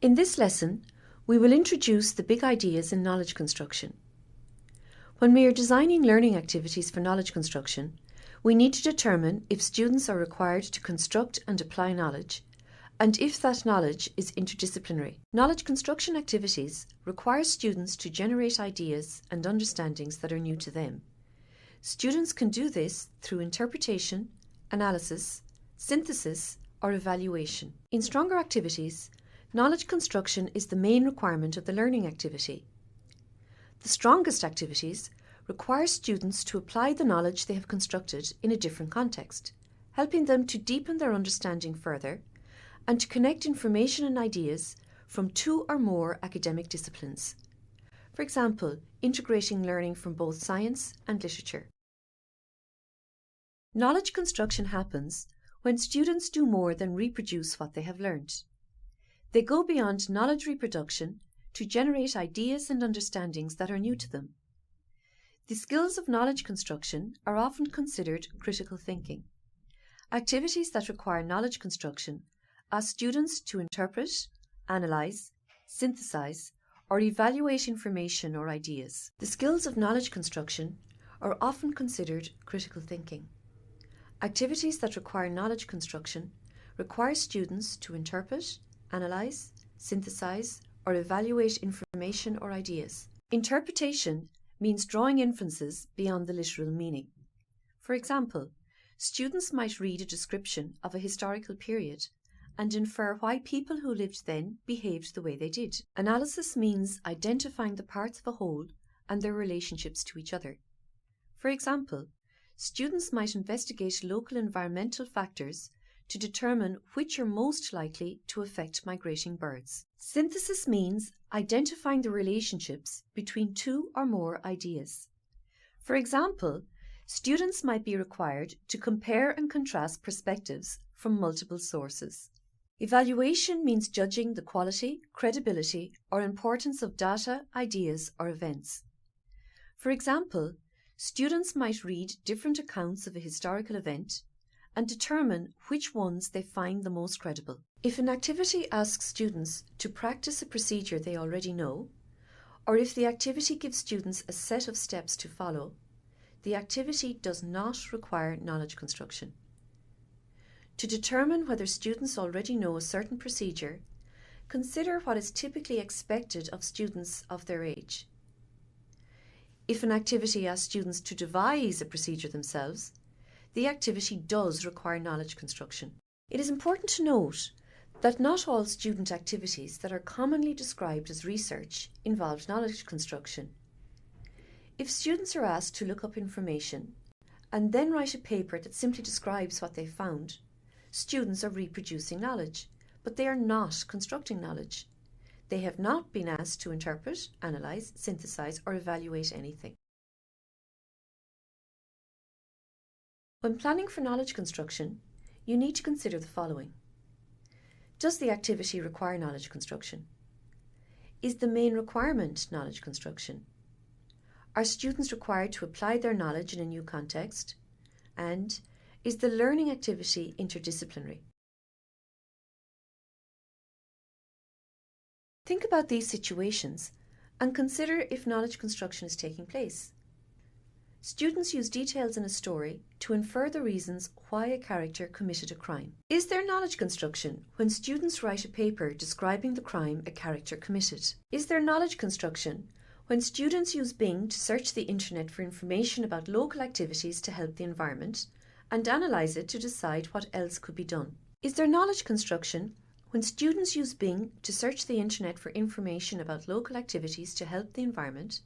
In this lesson, we will introduce the big ideas in knowledge construction. When we are designing learning activities for knowledge construction, we need to determine if students are required to construct and apply knowledge, and if that knowledge is interdisciplinary. Knowledge construction activities require students to generate ideas and understandings that are new to them. Students can do this through interpretation, analysis, synthesis, or evaluation. In stronger activities, knowledge construction is the main requirement of the learning activity. The strongest activities require students to apply the knowledge they have constructed in a different context, helping them to deepen their understanding further and to connect information and ideas from two or more academic disciplines. For example, integrating learning from both science and literature. Knowledge construction happens when students do more than reproduce what they have learnt. They go beyond knowledge reproduction to generate ideas and understandings that are new to them. The skills of knowledge construction are often considered critical thinking. Activities that require knowledge construction ask students to interpret, analyse, synthesize, or evaluate information or ideas. The skills of knowledge construction are often considered critical thinking. Activities that require knowledge construction require students to interpret, analyse, synthesize, or evaluate information or ideas. Interpretation means drawing inferences beyond the literal meaning. For example, students might read a description of a historical period and infer why people who lived then behaved the way they did. Analysis means identifying the parts of a whole and their relationships to each other. For example, students might investigate local environmental factors to determine which are most likely to affect migrating birds. Synthesis means identifying the relationships between two or more ideas. For example, students might be required to compare and contrast perspectives from multiple sources. Evaluation means judging the quality, credibility, or importance of data, ideas, or events. For example, students might read different accounts of a historical event and determine which ones they find the most credible. If an activity asks students to practice a procedure they already know, or if the activity gives students a set of steps to follow, the activity does not require knowledge construction. To determine whether students already know a certain procedure, consider what is typically expected of students of their age. If an activity asks students to devise a procedure themselves, the activity does require knowledge construction. It is important to note that not all student activities that are commonly described as research involve knowledge construction. If students are asked to look up information and then write a paper that simply describes what they found, students are reproducing knowledge, but they are not constructing knowledge. They have not been asked to interpret, analyse, synthesize, or evaluate anything. When planning for knowledge construction, you need to consider the following. Does the activity require knowledge construction? Is the main requirement knowledge construction? Are students required to apply their knowledge in a new context? And is the learning activity interdisciplinary? Think about these situations and consider if knowledge construction is taking place. Students use details in a story to infer the reasons why a character committed a crime. Is there knowledge construction when students write a paper describing the crime a character committed? Is there knowledge construction when students use Bing to search the internet for information about local activities to help the environment and analyse it to decide what else could be done? Is there knowledge construction when students use Bing to search the internet for information about local activities to help the environment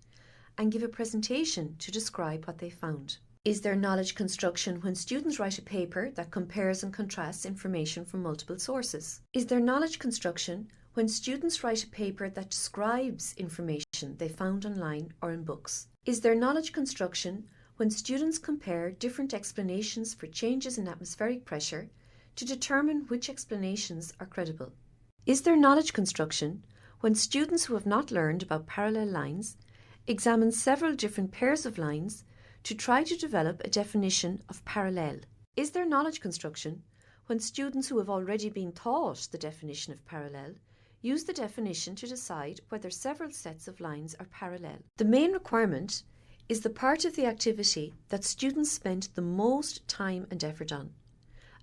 and give a presentation to describe what they found? Is there knowledge construction when students write a paper that compares and contrasts information from multiple sources? Is there knowledge construction when students write a paper that describes information they found online or in books? Is there knowledge construction when students compare different explanations for changes in atmospheric pressure to determine which explanations are credible? Is there knowledge construction when students who have not learned about parallel lines examine several different pairs of lines to try to develop a definition of parallel? Is there knowledge construction when students who have already been taught the definition of parallel Use the definition to decide whether several sets of lines are parallel. The main requirement is the part of the activity that students spend the most time and effort on,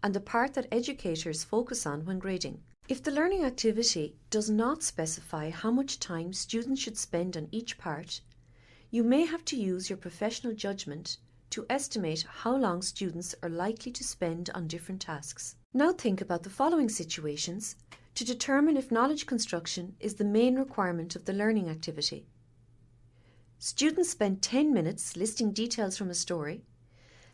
and the part that educators focus on when grading. If the learning activity does not specify how much time students should spend on each part, you may have to use your professional judgment to estimate how long students are likely to spend on different tasks. Now think about the following situations to determine if knowledge construction is the main requirement of the learning activity. Students spend 10 minutes listing details from a story,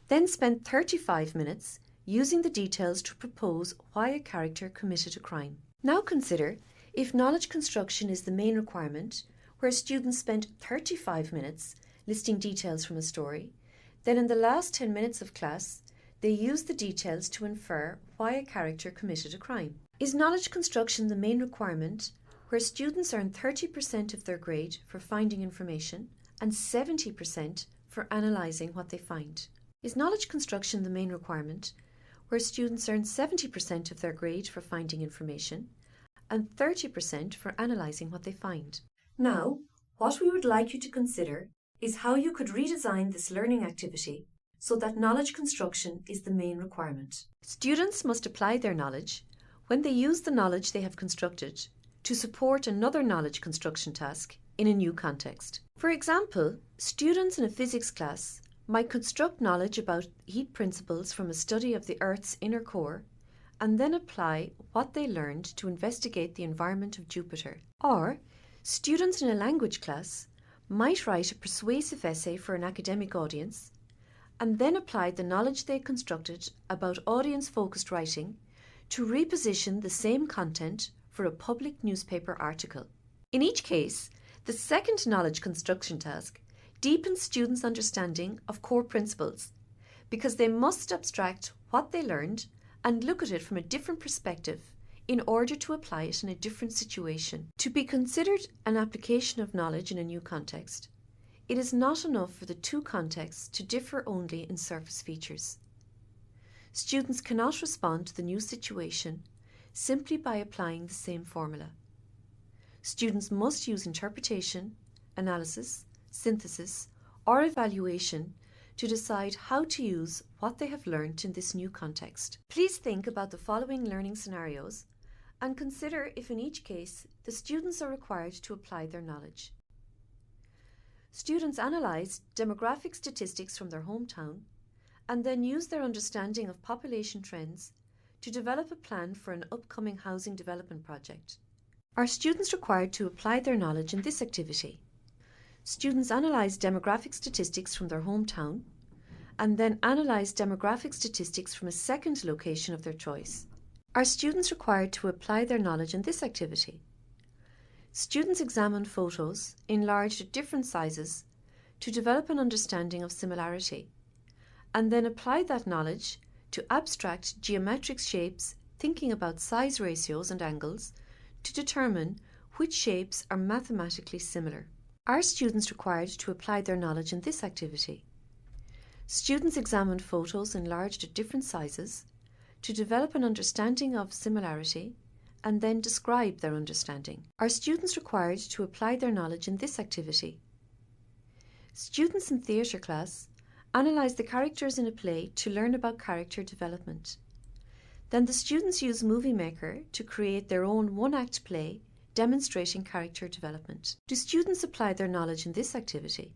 then spend 35 minutes using the details to propose why a character committed a crime. Now consider if knowledge construction is the main requirement, where students spend 35 minutes listing details from a story, then in the last 10 minutes of class, they use the details to infer why a character committed a crime. Is knowledge construction the main requirement, where students earn 30% of their grade for finding information and 70% for analysing what they find? Is knowledge construction the main requirement, where students earn 70% of their grade for finding information and 30% for analysing what they find? Now, what we would like you to consider is how you could redesign this learning activity so that knowledge construction is the main requirement. Students must apply their knowledge when they use the knowledge they have constructed to support another knowledge construction task in a new context. For example, students in a physics class might construct knowledge about heat principles from a study of the Earth's inner core and then apply what they learned to investigate the environment of Jupiter. Or, students in a language class might write a persuasive essay for an academic audience and then apply the knowledge they constructed about audience-focused writing to reposition the same content for a public newspaper article. In each case, the second knowledge construction task deepens students' understanding of core principles because they must abstract what they learned and look at it from a different perspective in order to apply it in a different situation. To be considered an application of knowledge in a new context, it is not enough for the two contexts to differ only in surface features. Students cannot respond to the new situation simply by applying the same formula. Students must use interpretation, analysis, synthesis, or evaluation to decide how to use what they have learned in this new context. Please think about the following learning scenarios and consider if in each case the students are required to apply their knowledge. Students analyse demographic statistics from their hometown and then use their understanding of population trends to develop a plan for an upcoming housing development project. Are students required to apply their knowledge in this activity? Students analyse demographic statistics from their hometown and then analyse demographic statistics from a second location of their choice. Are students required to apply their knowledge in this activity? Students examine photos enlarged at different sizes to develop an understanding of similarity and then apply that knowledge to abstract geometric shapes, thinking about size ratios and angles to determine which shapes are mathematically similar. Are students required to apply their knowledge in this activity? Students examined photos enlarged at different sizes to develop an understanding of similarity and then describe their understanding. Are students required to apply their knowledge in this activity? Students in theatre class analyse the characters in a play to learn about character development. Then the students use Movie Maker to create their own one-act play demonstrating character development. Do students apply their knowledge in this activity?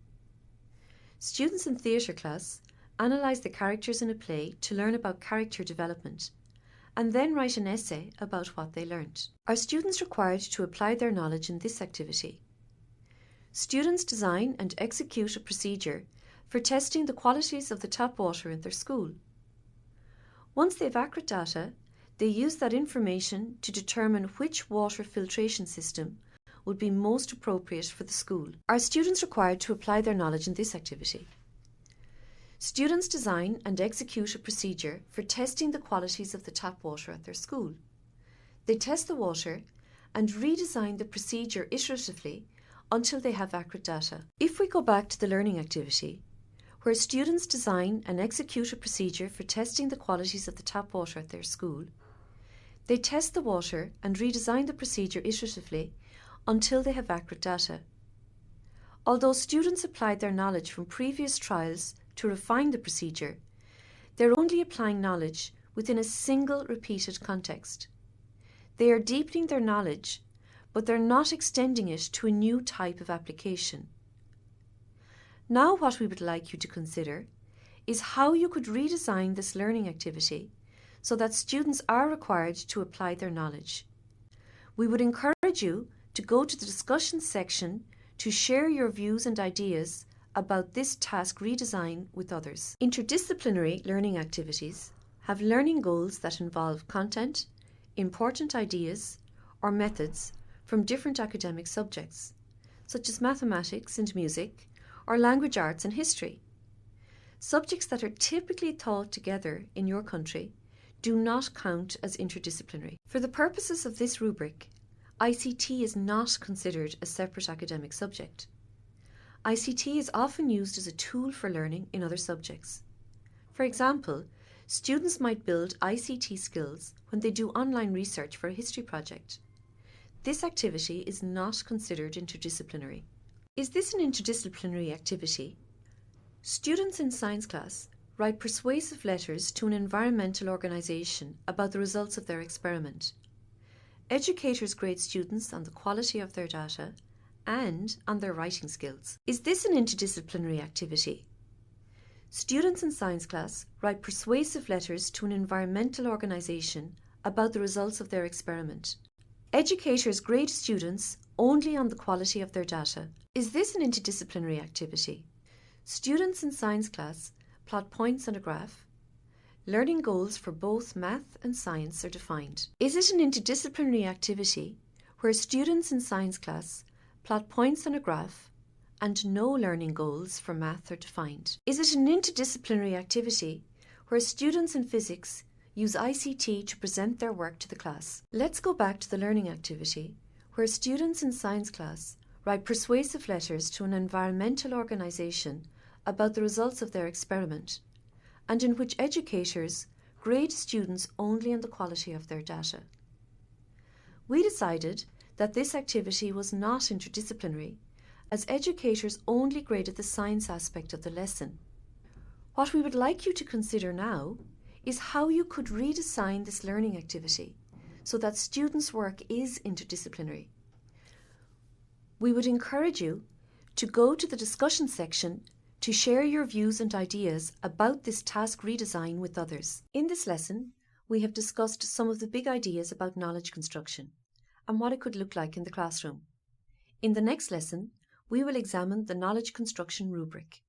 Students in theatre class analyse the characters in a play to learn about character development and then write an essay about what they learnt. Are students required to apply their knowledge in this activity? Students design and execute a procedure for testing the qualities of the tap water in their school. Once they have accurate data, they use that information to determine which water filtration system would be most appropriate for the school. Are students required to apply their knowledge in this activity? Students design and execute a procedure for testing the qualities of the tap water at their school. They test the water and redesign the procedure iteratively until they have accurate data. If we go back to the learning activity, where students design and execute a procedure for testing the qualities of the tap water at their school, They test the water and redesign the procedure iteratively until they have accurate data. Although students applied their knowledge from previous trials to refine the procedure, they're only applying knowledge within a single repeated context. They are deepening their knowledge, but they're not extending it to a new type of application. Now what we would like you to consider is how you could redesign this learning activity so that students are required to apply their knowledge. We would encourage you to go to the discussion section to share your views and ideas about this task redesign with others. Interdisciplinary learning activities have learning goals that involve content, important ideas, or methods from different academic subjects, such as mathematics and music, or language arts and history. Subjects that are typically taught together in your country do not count as interdisciplinary. For the purposes of this rubric, ICT is not considered a separate academic subject. ICT is often used as a tool for learning in other subjects. For example, students might build ICT skills when they do online research for a history project. This activity is not considered interdisciplinary. Is this an interdisciplinary activity? Students in science class write persuasive letters to an environmental organisation about the results of their experiment. Educators grade students on the quality of their data and on their writing skills. Is this an interdisciplinary activity? Students in science class write persuasive letters to an environmental organisation about the results of their experiment. Educators grade students only on the quality of their data. Is this an interdisciplinary activity? Students in science class plot points on a graph. Learning goals for both math and science are defined. Is it an interdisciplinary activity where students in science class plot points on a graph and no learning goals for math are defined? Is it an interdisciplinary activity where students in physics use ICT to present their work to the class? Let's go back to the learning activity where students in science class write persuasive letters to an environmental organisation about the results of their experiment, and in which educators grade students only on the quality of their data. We decided that this activity was not interdisciplinary, as educators only graded the science aspect of the lesson. What we would like you to consider now is how you could redesign this learning activity so that students' work is interdisciplinary. We would encourage you to go to the discussion section to share your views and ideas about this task redesign with others. In this lesson, we have discussed some of the big ideas about knowledge construction and what it could look like in the classroom. In the next lesson, we will examine the knowledge construction rubric.